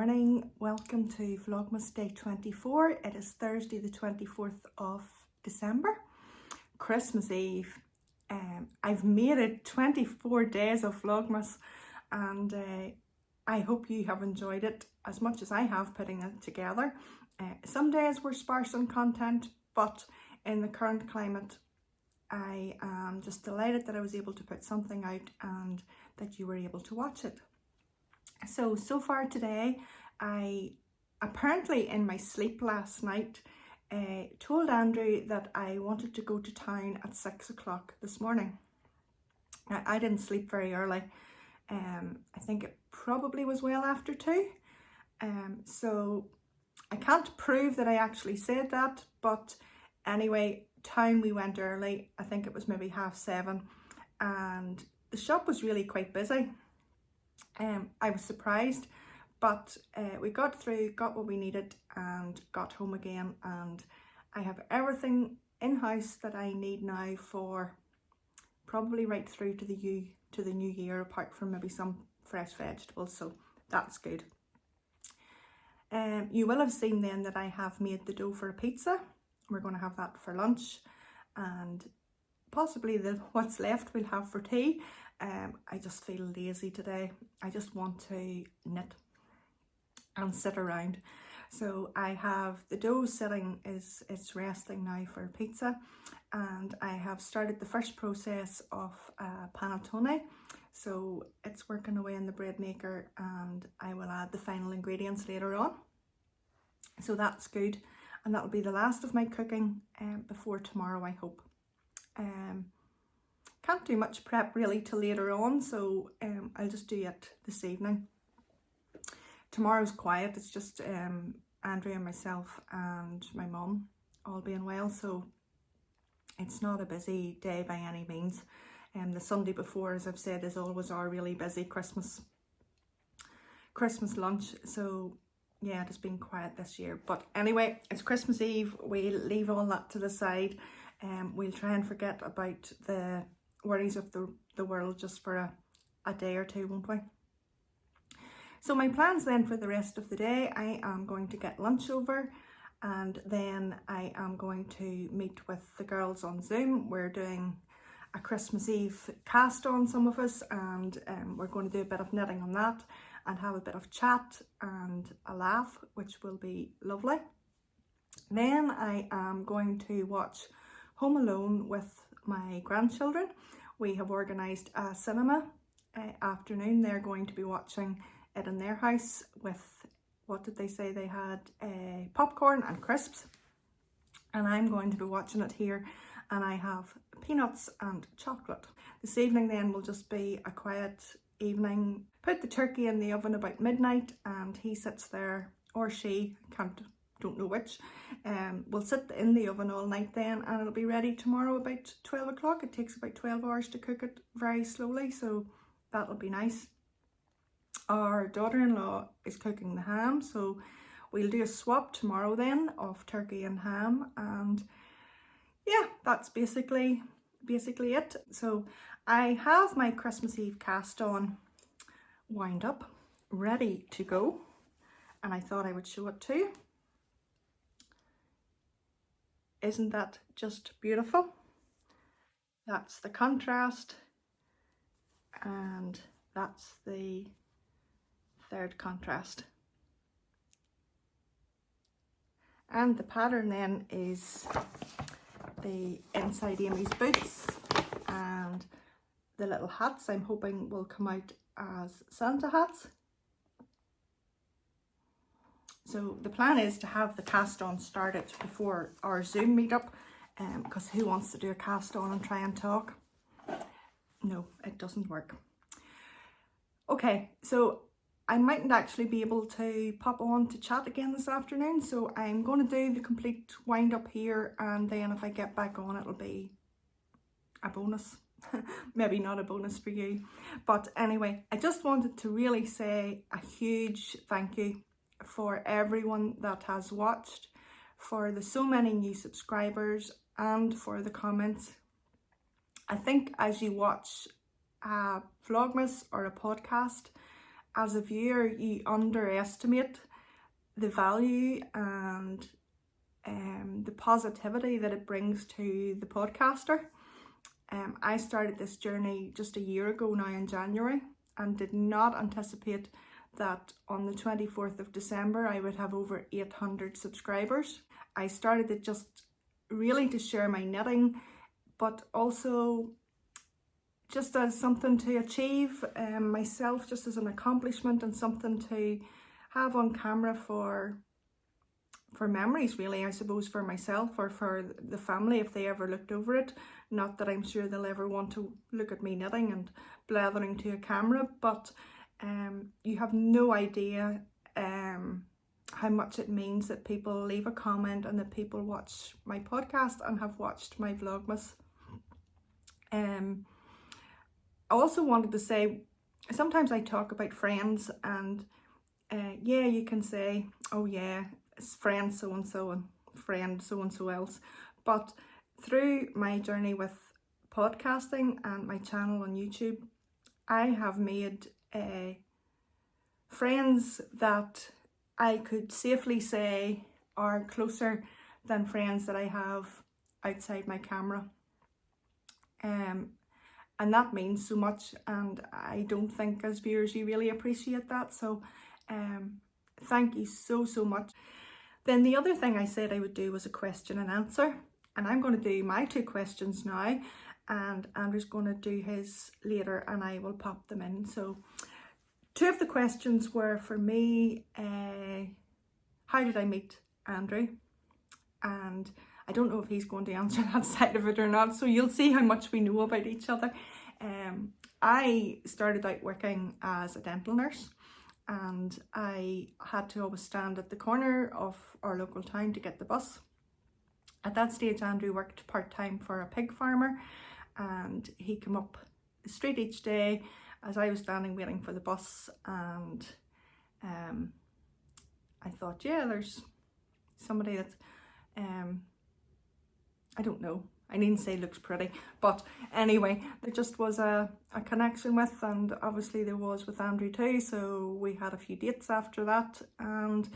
morning, welcome to Vlogmas day 24. It is Thursday the 24th of December, Christmas Eve. I've made it 24 days of Vlogmas and I hope you have enjoyed it as much as I have putting it together. Some days were sparse on content, but in the current climate I am just delighted that I was able to put something out and that you were able to watch it. So far today, I apparently in my sleep last night told Andrew that I wanted to go to town at 6 o'clock this morning. Now, I didn't sleep very early. I think it probably was well after 2. So I can't prove that I actually said that, but anyway, town we went early. I think it was maybe 7:30, and the shop was really quite busy. I was surprised, but we got through, got what we needed and got home again, and I have everything in-house that I need now for probably right through to the new year, apart from maybe some fresh vegetables, so that's good. You will have seen then that I have made the dough for a pizza. We're going to have that for lunch, and possibly what's left we'll have for tea. I just feel lazy today. I just want to knit and sit around. So I have the dough sitting, it's resting now for pizza, and I have started the first process of panettone. So it's working away in the bread maker, and I will add the final ingredients later on. So that's good, and that'll be the last of my cooking before tomorrow, I hope. Can't do much prep really till later on, so I'll just do it this evening. Tomorrow's quiet, it's just Andrea and myself and my mum all being well, so it's not a busy day by any means. The Sunday before, as I've said, is always our really busy Christmas lunch, so yeah, it has been quiet this year. But anyway, it's Christmas Eve, we'll leave all that to the side. We'll try and forget about the worries of the world just for a day or two, won't we? So my plans then for the rest of the day, I am going to get lunch over, and then I am going to meet with the girls on Zoom. We're doing a Christmas Eve cast on, some of us, and we're going to do a bit of knitting on that and have a bit of chat and a laugh, which will be lovely. Then I am going to watch Home Alone with my grandchildren. We have organised a cinema afternoon. They're going to be watching it in their house with, what did they say they had, popcorn and crisps, and I'm going to be watching it here, and I have peanuts and chocolate. This evening then will just be a quiet evening. Put the turkey in the oven about midnight, and he sits there, or she, don't know which, will sit in the oven all night then, and it'll be ready tomorrow about 12 o'clock. It takes about 12 hours to cook it very slowly, so that'll be nice. Our daughter-in-law is cooking the ham, so we'll do a swap tomorrow then of turkey and ham, and yeah, that's basically it. So I have my Christmas Eve cast on wound up, ready to go, and I thought I would show it to you. Isn't that just beautiful? That's the contrast, and that's the third contrast. And the pattern then is the inside Amy's boots, and the little hats I'm hoping will come out as Santa hats. So the plan is to have the cast on started before our Zoom meetup, because who wants to do a cast on and try and talk? No, it doesn't work. Okay, so I mightn't actually be able to pop on to chat again this afternoon, so I'm going to do the complete wind up here, and then if I get back on it'll be a bonus. Maybe not a bonus for you, but anyway, I just wanted to really say a huge thank you for everyone that has watched, for the so many new subscribers, and for the comments. I think as you watch a Vlogmas or a podcast, as a viewer, you underestimate the value and the positivity that it brings to the podcaster. I started this journey just a year ago now in January, and did not anticipate that on the 24th of December I would have over 800 subscribers. I started it just really to share my knitting, but also just as something to achieve myself, just as an accomplishment and something to have on camera for memories, really, I suppose, for myself or for the family if they ever looked over it. Not that I'm sure they'll ever want to look at me knitting and blathering to a camera, but you have no idea how much it means that people leave a comment and that people watch my podcast and have watched my Vlogmas. I also wanted to say, sometimes I talk about friends, and yeah, you can say, oh yeah, it's friend so-and-so and friend so-and-so else. But through my journey with podcasting and my channel on YouTube, I have made friends that I could safely say are closer than friends that I have outside my camera. And that means so much, and I don't think as viewers you really appreciate that. So thank you so much. Then the other thing I said I would do was a question and answer, and I'm going to do my 2 questions now, and Andrew's going to do his later, and I will pop them in. So 2 of the questions were for me, how did I meet Andrew? And I don't know if he's going to answer that side of it or not, so you'll see how much we know about each other. I started out working as a dental nurse, and I had to always stand at the corner of our local town to get the bus. At that stage, Andrew worked part-time for a pig farmer, and he came up the street each day as I was standing waiting for the bus, and I thought, yeah, there's somebody that's I don't know, I needn't say looks pretty, but anyway, there just was a connection with, and obviously there was with Andrew too, so we had a few dates after that, and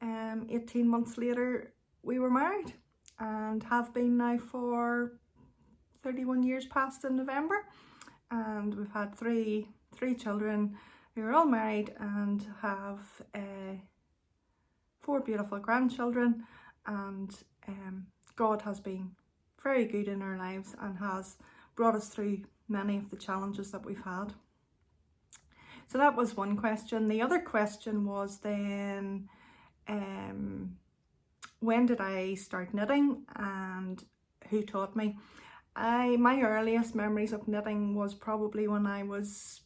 18 months later we were married, and have been now for 31 years past in November, and we've had three children who are all married and have 4 beautiful grandchildren, and God has been very good in our lives and has brought us through many of the challenges that we've had. So that was one question. The other question was then, when did I start knitting and who taught me? My earliest memories of knitting was probably when I was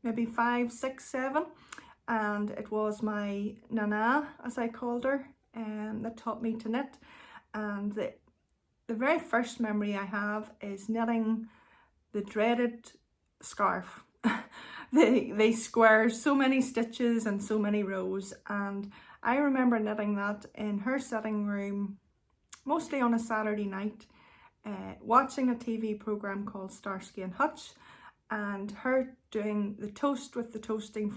maybe 5, 6, 7, and it was my nana, as I called her, that taught me to knit. And the very first memory I have is knitting the dreaded scarf. They square so many stitches and so many rows, and I remember knitting that in her sitting room, mostly on a Saturday night, watching a TV programme called Starsky and Hutch, and her doing the toast with the toasting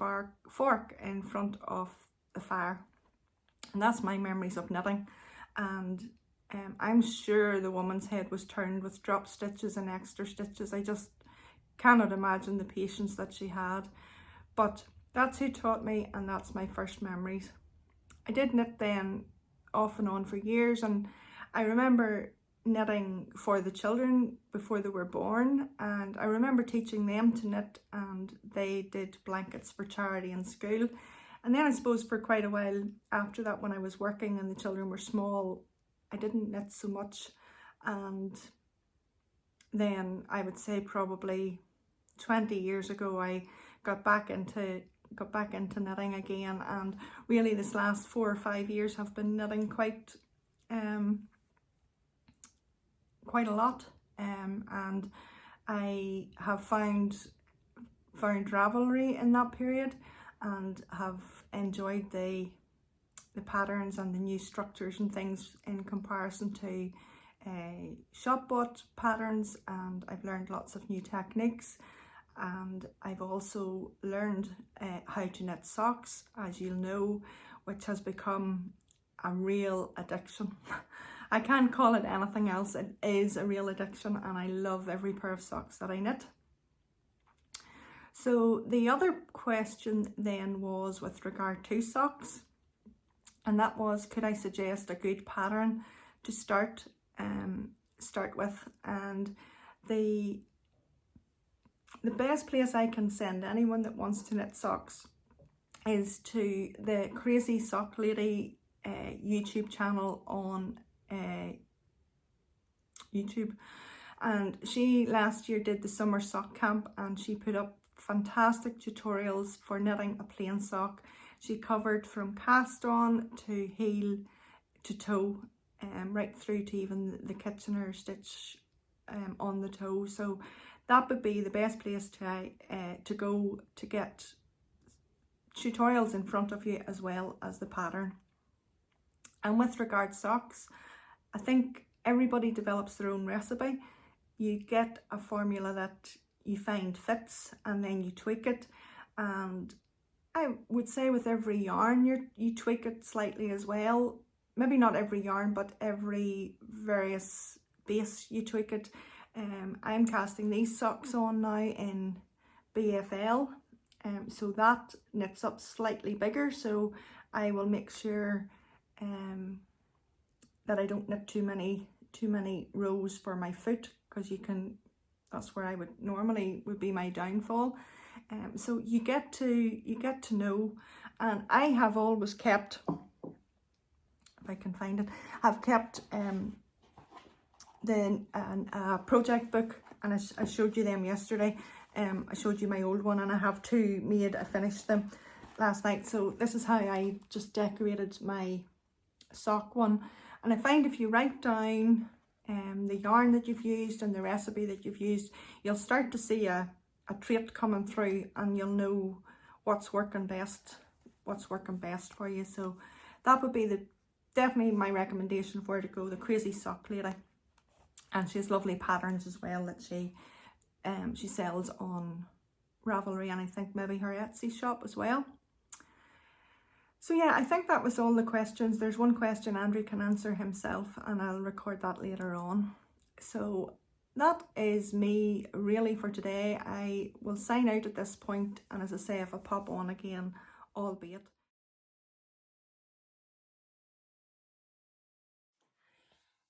fork in front of the fire. And that's my memories of knitting. And I'm sure the woman's head was turned with drop stitches and extra stitches. I just cannot imagine the patience that she had. But that's who taught me, and that's my first memories. I did knit then off and on for years, and I remember knitting for the children before they were born, and I remember teaching them to knit, and they did blankets for charity in school. And then I suppose for quite a while after that, when I was working and the children were small, I didn't knit so much. And then I would say probably 20 years ago I got back into knitting again, and really this last 4 or 5 years have been knitting quite a lot, and I have found Ravelry in that period, and have enjoyed the patterns and the new structures and things in comparison to shop bought patterns, and I've learned lots of new techniques. and I've also learned how to knit socks, as you'll know, which has become a real addiction. I can't call it anything else. It is a real addiction, and I love every pair of socks that I knit. So the other question then was with regard to socks, and that was, could I suggest a good pattern to start with? And the best place I can send anyone that wants to knit socks is to the Crazy Sock Lady YouTube channel on YouTube. And she last year did the summer sock camp, and she put up fantastic tutorials for knitting a plain sock. She covered from cast on to heel to toe, right through to even the Kitchener stitch on the toe. So that would be the best place to go to get tutorials in front of you, as well as the pattern. And with regard to socks, I think everybody develops their own recipe. You get a formula that you find fits, and then you tweak it. And I would say with every yarn you tweak it slightly as well. Maybe not every yarn, but every various base you tweak it. I'm casting these socks on now in BFL, so that knits up slightly bigger, so I will make sure that I don't knit too many rows for my foot, because that's where I would normally be my downfall. So you get to know. And I have always kept, if I can find it, I've kept the project book, and I showed you them yesterday. I showed you my old one, and I have two made. I finished them last night. So this is how I just decorated my sock one. And I find if you write down the yarn that you've used and the recipe that you've used, you'll start to see a trait coming through, and you'll know what's working best for you. So that would be definitely my recommendation for her to go, the Crazy Sock Lady. And she has lovely patterns as well that she sells on Ravelry, and I think maybe her Etsy shop as well. So yeah, I think that was all the questions. There's one question Andrew can answer himself, and I'll record that later on. So that is me really for today. I will sign out at this point, and as I say, if I pop on again, albeit.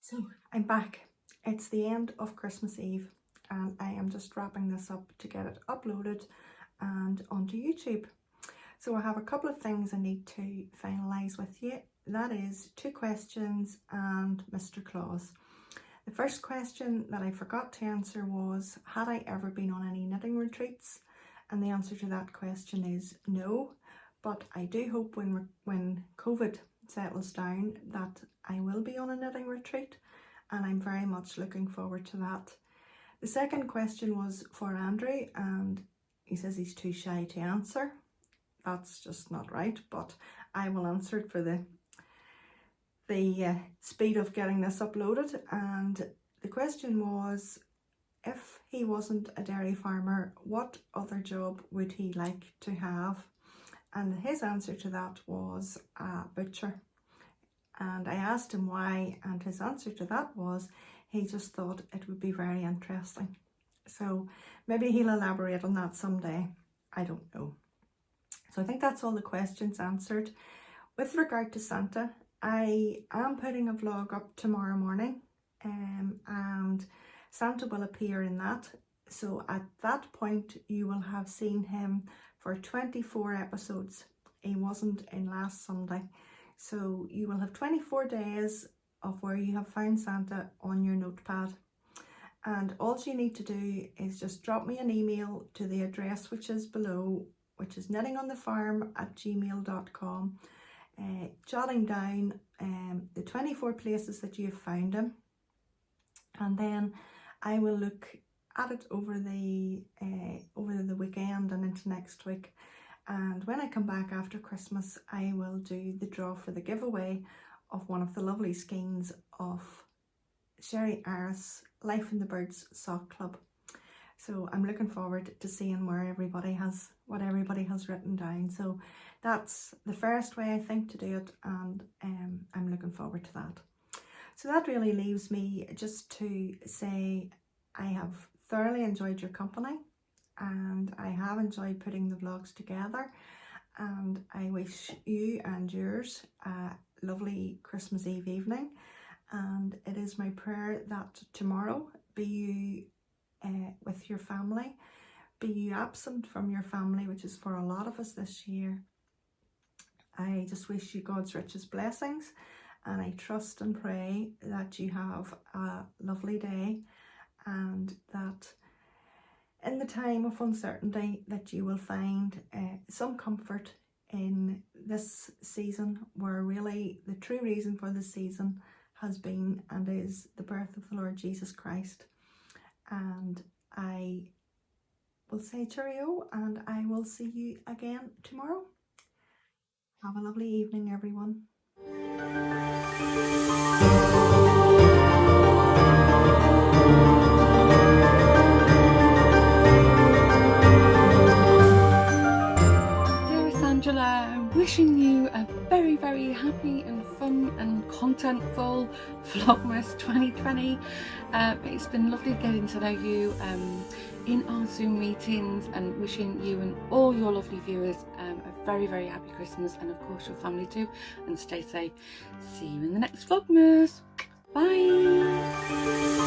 So I'm back. It's the end of Christmas Eve, and I am just wrapping this up to get it uploaded and onto YouTube. So I have a couple of things I need to finalise with you. That is 2 questions and Mr. Claus. The first question that I forgot to answer was, had I ever been on any knitting retreats? And the answer to that question is no, but I do hope when COVID settles down that I will be on a knitting retreat, and I'm very much looking forward to that. The second question was for Andrew, and he says he's too shy to answer. That's just not right, but I will answer it for the speed of getting this uploaded. And the question was, if he wasn't a dairy farmer, what other job would he like to have? And his answer to that was a butcher. And I asked him why, and his answer to that was he just thought it would be very interesting. So maybe he'll elaborate on that someday. I don't know. So I think that's all the questions answered. With regard to Santa, I am putting a vlog up tomorrow morning, and Santa will appear in that. So at that point, you will have seen him for 24 episodes. He wasn't in last Sunday. So you will have 24 days of where you have found Santa on your notepad. And all you need to do is just drop me an email to the address which is below, which is knittingonthefarm@gmail.com, jotting down the 24 places that you've found him. And then I will look at it over the weekend and into next week. And when I come back after Christmas, I will do the draw for the giveaway of one of the lovely skeins of Sherry Aris Life in the Birds Sock Club. So I'm looking forward to seeing what everybody has written down. So that's the first way I think to do it, and I'm looking forward to that. So that really leaves me just to say I have thoroughly enjoyed your company, and I have enjoyed putting the vlogs together, and I wish you and yours a lovely Christmas Eve evening. And it is my prayer that tomorrow, be you with your family, be you absent from your family, which is for a lot of us this year, I just wish you God's richest blessings, and I trust and pray that you have a lovely day, and that in the time of uncertainty that you will find some comfort in this season, where really the true reason for the season has been and is the birth of the Lord Jesus Christ. And I will say cheerio, and I will see you again tomorrow. Have a lovely evening, everyone. Dearest Angela, I'm wishing you a very, very happy and fun and contentful Vlogmas 2020. It's been lovely getting to know you in our Zoom meetings, and wishing you and all your lovely viewers a very, very happy Christmas, and of course your family too, and stay safe. See you in the next Vlogmas. Bye.